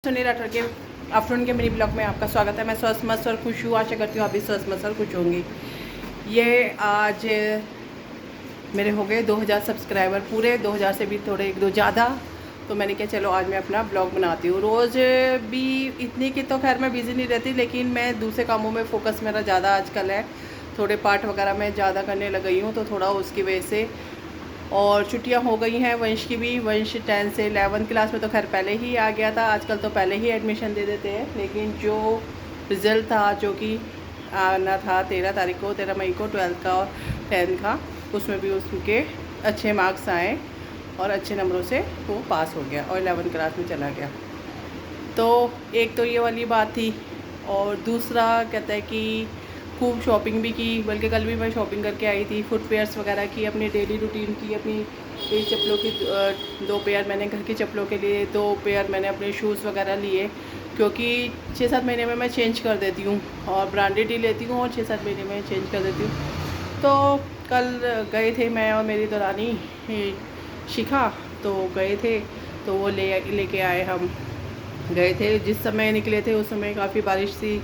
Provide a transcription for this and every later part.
सुनील राठौर के आफ्टरनून के मेरी ब्लॉग में आपका स्वागत है। मैं स्वस्थ मस्त और खुश हूँ। आशा करती हूँ आप भी स्वस्थ मस्त और खुश होंगी। ये आज मेरे हो गए 2000 सब्सक्राइबर पूरे, 2000 से भी थोड़े एक दो ज़्यादा। तो मैंने कहा चलो आज मैं अपना ब्लॉग बनाती हूँ। रोज़ भी इतनी की तो खैर मैं बिज़ी नहीं रहती, लेकिन मैं दूसरे कामों में फ़ोकस मेरा ज़्यादा आजकल है। थोड़े पाठ वगैरह मैं ज़्यादा करने लग गई हूँ, तो थोड़ा उसकी वजह से। और छुट्टियां हो गई हैं वंश की भी। वंश 10 से 11 क्लास में तो खैर पहले ही आ गया था। आजकल तो पहले ही एडमिशन दे देते हैं, लेकिन जो रिज़ल्ट था जो कि आना था 13 तारीख को, 13 मई को 12th का और 10th का, उसमें भी उसके अच्छे मार्क्स आए और अच्छे नंबरों से वो पास हो गया और 11 क्लास में चला गया। तो एक तो ये वाली बात थी। और दूसरा कहता है कि खूब शॉपिंग भी की, बल्कि कल भी मैं शॉपिंग करके आई थी। फुटवेयर्स वगैरह की, अपनी डेली रूटीन की, अपनी ये चप्पलों की 2 पेयर मैंने घर की चप्पलों के लिए, 2 पेयर मैंने अपने शूज़ वगैरह लिए, क्योंकि 6-7 महीने में मैं चेंज कर देती हूँ और ब्रांडेड ही लेती हूँ और 6-7 महीने में चेंज कर देती हूँ। तो कल गए थे मैं और मेरी दौरानी शिखा, तो गए थे। तो वो लेके आए। हम गए थे, जिस समय निकले थे उस समय काफ़ी बारिश सी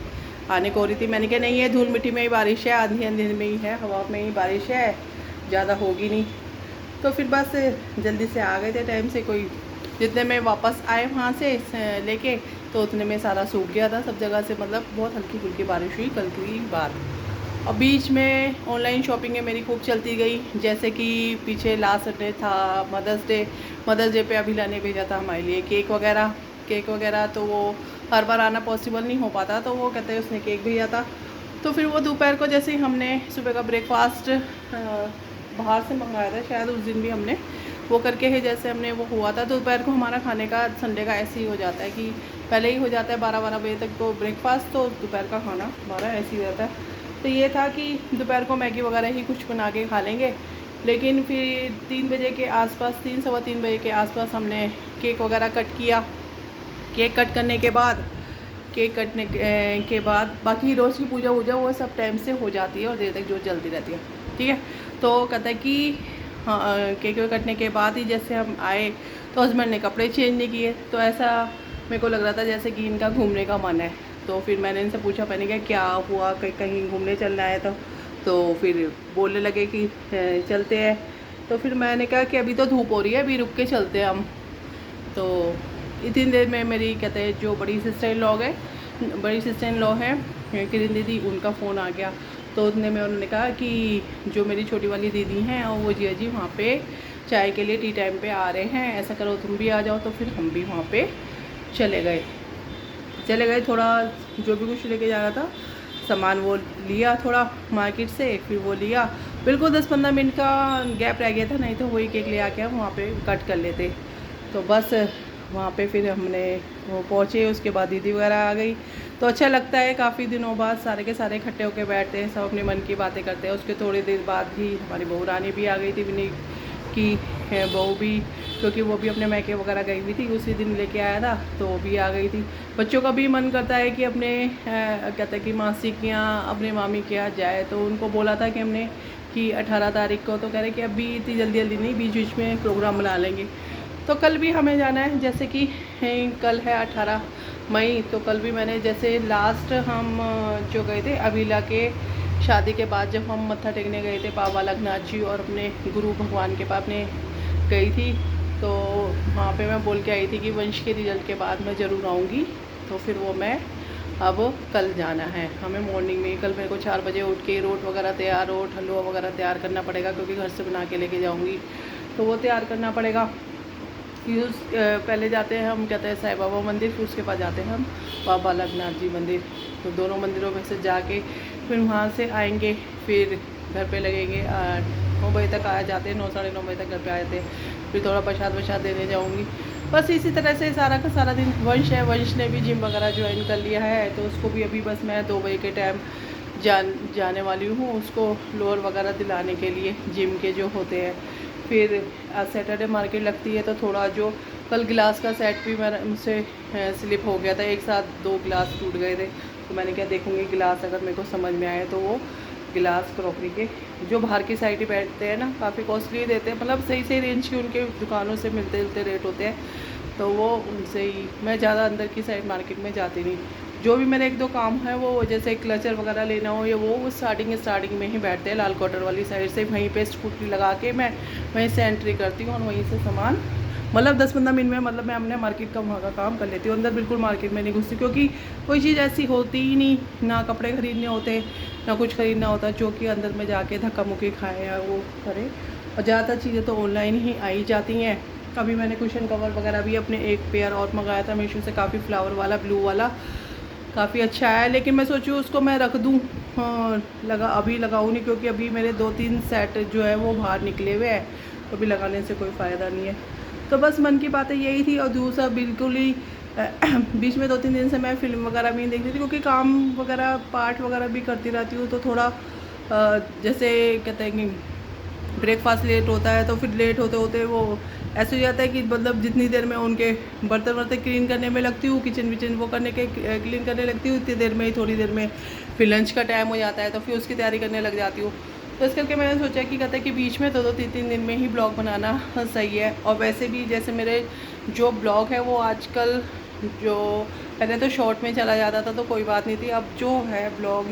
आने को हो रही थी। मैंने कहा नहीं, ये धूल मिट्टी में ही बारिश है, आंधी आंधी में ही है, हवा में ही बारिश है, ज़्यादा होगी नहीं। तो फिर बस जल्दी से आ गए थे टाइम से। कोई जितने में वापस आए वहाँ से लेके, तो उतने में सारा सूख गया था सब जगह से। मतलब बहुत हल्की फुल्की बारिश हुई कल की बात। और बीच में ऑनलाइन शॉपिंग मेरी खूब चलती गई। जैसे कि पीछे लास्ट डे था मदर्स डे पे अभिला ने भेजा था हमारे लिए केक वगैरह। तो वो हर बार आना पॉसिबल नहीं हो पाता, तो वो कहते हैं उसने केक भेजा था। तो फिर वो दोपहर को जैसे ही हमने सुबह का ब्रेकफास्ट बाहर से मंगाया था, शायद उस दिन भी हमने वो करके है, जैसे हमने वो हुआ था। तो दोपहर को हमारा खाने का संडे का ऐसे ही हो जाता है कि पहले ही हो जाता है 12 बजे तक तो ब्रेकफास्ट, तो दोपहर का खाना हमारा ऐसे ही रहता है। तो ये था कि दोपहर को मैगी वगैरह ही कुछ बना के खा लेंगे। लेकिन फिर 3 बजे के आसपास, 3 सवा 3 बजे के आसपास हमने केक वगैरह कट किया। केक कट करने के बाद बाकी रोज़ की पूजा वूजा वो सब टाइम से हो जाती है और देर तक जो चलती रहती है। ठीक है। तो कहता है कि हाँ, केक कटने के बाद ही जैसे हम आए तो हस्बैंड ने कपड़े चेंज नहीं किए। तो ऐसा मेरे को लग रहा था जैसे कि इनका घूमने का मन है। तो फिर मैंने इनसे पूछा, मैंने कहा क्या हुआ, कहीं घूमने चलना है? तो फिर बोलने लगे कि चलते हैं। तो फिर मैंने कहा कि अभी तो धूप हो रही है, अभी रुक के चलते हैं हम। तो इतनी देर में मेरी कहते हैं जो बड़ी सिस्टर इन लॉ है किरण दीदी, उनका फ़ोन आ गया। तो उतने में उन्होंने कहा कि जो मेरी छोटी वाली दीदी हैं और वो जिया जी वहाँ पे चाय के लिए टी टाइम पे आ रहे हैं, ऐसा करो तुम भी आ जाओ। तो फिर हम भी वहाँ पे चले गए। थोड़ा जो भी कुछ लेके जाना था सामान वो लिया, थोड़ा मार्केट से, फिर वो लिया। बिल्कुल 10-15 मिनट का गैप रह गया था, नहीं तो वही केक ले आके हम वहाँ पे कट कर लेते। तो बस वहाँ पे फिर हमने वो पहुँचे, उसके बाद दीदी वगैरह आ गई। तो अच्छा लगता है, काफ़ी दिनों बाद सारे के सारे इकट्ठे होकर बैठते हैं, सब अपने मन की बातें करते हैं। उसके थोड़ी देर बाद ही हमारी बहू रानी भी आ गई थी, विनी की बहू भी, क्योंकि वो भी अपने मैके वगैरह गई हुई थी, उसी दिन लेके आया था, तो वो भी आ गई थी। बच्चों का भी मन करता है कि अपने कहते हैं कि मासी के यहाँ, अपने मामी के यहाँ जाए। तो उनको बोला था कि हमने कि 18 तारीख को, तो कह रहे कि अभी इतनी जल्दी नहीं, बीच में प्रोग्राम बना लेंगे। तो कल भी हमें जाना है, जैसे कि कल है 18 मई। तो कल भी मैंने जैसे लास्ट हम जो गए थे अभिला के शादी के बाद, जब हम मत्था टेकने गए थे बाबा लगनाथ जी और अपने गुरु भगवान के पास अपने गई थी, तो वहाँ पे मैं बोल के आई थी कि वंश के रिजल्ट के बाद मैं ज़रूर आऊँगी। तो फिर वो मैं अब कल जाना है हमें मॉर्निंग में। कल मेरे को 4 बजे उठ के रोट वगैरह तैयार, हलवा वगैरह तैयार करना पड़ेगा, क्योंकि घर से बना के लेके जाऊँगी, तो वो तैयार करना पड़ेगा। फिर पहले जाते हैं हम, कहते हैं साईं बाबा मंदिर, फिर उसके बाद जाते हैं हम बाबा लगनाथ जी मंदिर। तो दोनों मंदिरों में से जाके फिर वहाँ से आएंगे, फिर घर पे लगेंगे 9 बजे तक आ जाते हैं, 9 साढ़े 9 बजे तक घर पे आ जाते हैं। फिर थोड़ा प्रसाद देने जाऊँगी। बस इसी तरह से सारा का सारा दिन। वंश ने भी जिम वगैरह ज्वाइन कर लिया है, तो उसको भी अभी बस मैं 2 बजे के टाइम जाने वाली हूँ, उसको लोअर वगैरह दिलाने के लिए जिम के जो होते हैं। फिर सैटरडे मार्केट लगती है, तो थोड़ा जो कल गिलास का सेट भी मेरा मुझसे स्लिप हो गया था, एक साथ 2 गिलास टूट गए थे। तो मैंने क्या देखूँगी गिलास अगर मेरे को समझ में आए, तो वो गिलास क्रॉकरी के जो बाहर की साइड ही बैठते हैं ना, काफ़ी कॉस्टली देते हैं, मतलब सही रेंज की उनके दुकानों से मिलते जुलते रेट होते हैं। तो वो उनसे ही, मैं ज़्यादा अंदर की साइड मार्केट में जाती नहीं। जो भी मेरे 1-2 काम है वो जैसे क्लचर वगैरह लेना हो या वो स्टार्टिंग में ही बैठते हैं लाल क्वार्टर वाली साइड से, वहीं पे स्कूटी लगा के मैं वहीं से एंट्री करती हूँ और वहीं से सामान मतलब 10-15 मिनट में मतलब मैं अपने मार्केट का वहाँ का काम कर लेती हूँ। अंदर बिल्कुल मार्केट में नहीं घुसती, क्योंकि कोई चीज़ ऐसी होती ही नहीं, ना कपड़े ख़रीदने होते ना कुछ ख़रीदना होता जो कि अंदर में जाके धक्का मुक्की खाए या वो करे। और ज़्यादातर चीज़ें तो ऑनलाइन ही आई जाती हैं। अभी मैंने कुशन कवर वगैरह भी अपने एक पेयर और मंगाया था मीशो से, काफ़ी फ्लावर वाला ब्लू वाला, काफ़ी अच्छा है। लेकिन मैं सोचूँ उसको मैं रख दूँ, हाँ अभी लगाऊँ नहीं, क्योंकि अभी मेरे 2-3 सेट जो है वो बाहर निकले हुए हैं, तो अभी लगाने से कोई फ़ायदा नहीं है। तो बस मन की बातें यही थी। और दूसरा बिल्कुल ही बीच में 2-3 दिन से मैं फ़िल्म वगैरह भी नहीं देखती थी, क्योंकि काम वगैरह पाठ वगैरह भी करती रहती हूँ, तो थोड़ा जैसे कहते हैं कि ब्रेकफास्ट लेट होता है, तो फिर लेट होते होते वो ऐसे हो जाता है कि मतलब जितनी देर में उनके बर्तन वर्तन क्लीन करने में लगती हूँ, किचन विचन वो करने के क्लीन करने लगती हूँ, इतनी देर में ही थोड़ी देर में फिर लंच का टाइम हो जाता है, तो फिर उसकी तैयारी करने लग जाती हूँ। तो इस करके मैंने सोचा कि कहते हैं कि बीच में 2-3 दिन में ही ब्लॉग बनाना सही है। और वैसे भी जैसे मेरे जो ब्लॉग है वो आजकल, जो पहले तो शॉर्ट में चला जाता था तो कोई बात नहीं थी, अब जो है ब्लॉग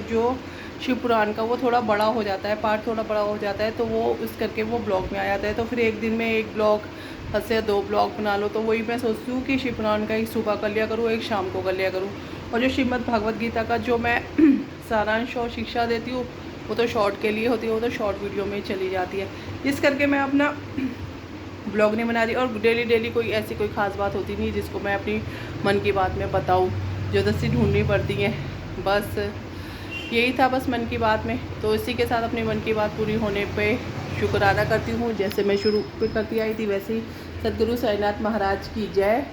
जो शिव पुराण का वो थोड़ा बड़ा हो जाता है, पार्ट थोड़ा बड़ा हो जाता है, तो वो इस करके वो ब्लॉग में आ जाता है। तो फिर एक दिन में एक ब्लॉग से 2 ब्लॉग बना लो, तो वही मैं सोचती हूँ कि शिव पुराण का एक सुबह कर लिया करूँ, एक शाम को कर लिया करूँ। और जो श्रीमद् भागवत गीता का जो मैं सारांश और शिक्षा देती हूँ वो तो शॉर्ट के लिए होती है, वो तो शॉर्ट वीडियो में चली जाती है। इस करके मैं अपना ब्लॉग नहीं बना रही। और डेली कोई ऐसी कोई ख़ास बात होती नहीं जिसको मैं अपनी मन की बात में बताऊँ, ज़बरदस्ती ढूंढनी पड़ती है। बस यही था बस मन की बात में। तो इसी के साथ अपनी मन की बात पूरी होने पे शुक्राना करती हूँ। जैसे मैं शुरू पे करती आई थी वैसे ही सदगुरु साईनाथ महाराज की जय।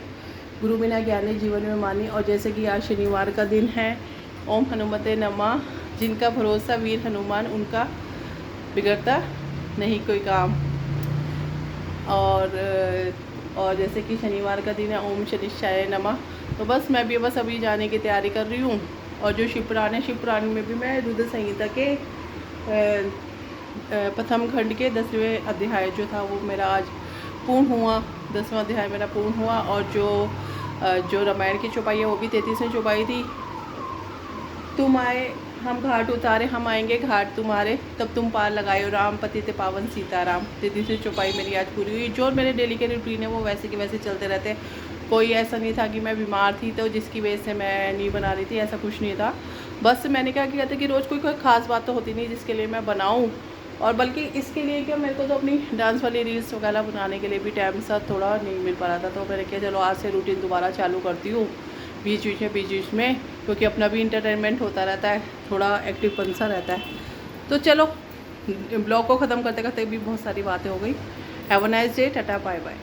गुरु बिना ज्ञानी जीवन में मानी। और जैसे कि आज शनिवार का दिन है, ओम हनुमते नमः, जिनका भरोसा वीर हनुमान, उनका बिगड़ता नहीं कोई काम। और जैसे कि शनिवार का दिन है, ओम शनिश्चाय नमः। तो बस मैं भी बस अभी जाने की तैयारी कर रही हूँ। और जो शिव पुराण है, शिव पुराण में भी मैं रुद्र संहिता के प्रथम खंड के 10वें अध्याय जो था वो मेरा आज पूर्ण हुआ, 10वां अध्याय मेरा पूर्ण हुआ। और जो रामायण की चौपाई है वो भी 33वें चौपाई थी। तुम आए हम घाट उतारे, हम आएंगे घाट तुम्हारे, तब तुम पार लगाए राम पतित पावन सीताराम। 33वीं चौपाई मेरी आज पूरी हुई। जो मेरे डेली के रूटीन है वो वैसे के वैसे चलते रहते हैं। कोई ऐसा नहीं था कि मैं बीमार थी तो जिसकी वजह से मैं नहीं बना रही थी, ऐसा कुछ नहीं था। बस मैंने क्या किया था कि रोज़ कोई ख़ास बात तो होती नहीं जिसके लिए मैं बनाऊँ। और बल्कि इसके लिए क्या, मेरे को तो अपनी डांस वाली रील्स वगैरह बनाने के लिए भी टाइम सा थोड़ा नहीं मिल पा रहा था। तो मैंने कहा चलो आज से रूटीन दोबारा चालू करती हूँ बीच बीच में, क्योंकि अपना भी इंटरटेनमेंट होता रहता है, थोड़ा एक्टिव सा रहता है। तो चलो ब्लॉग को ख़त्म करते करते भी बहुत सारी बातें हो गई। Have a nice day, tata bye bye.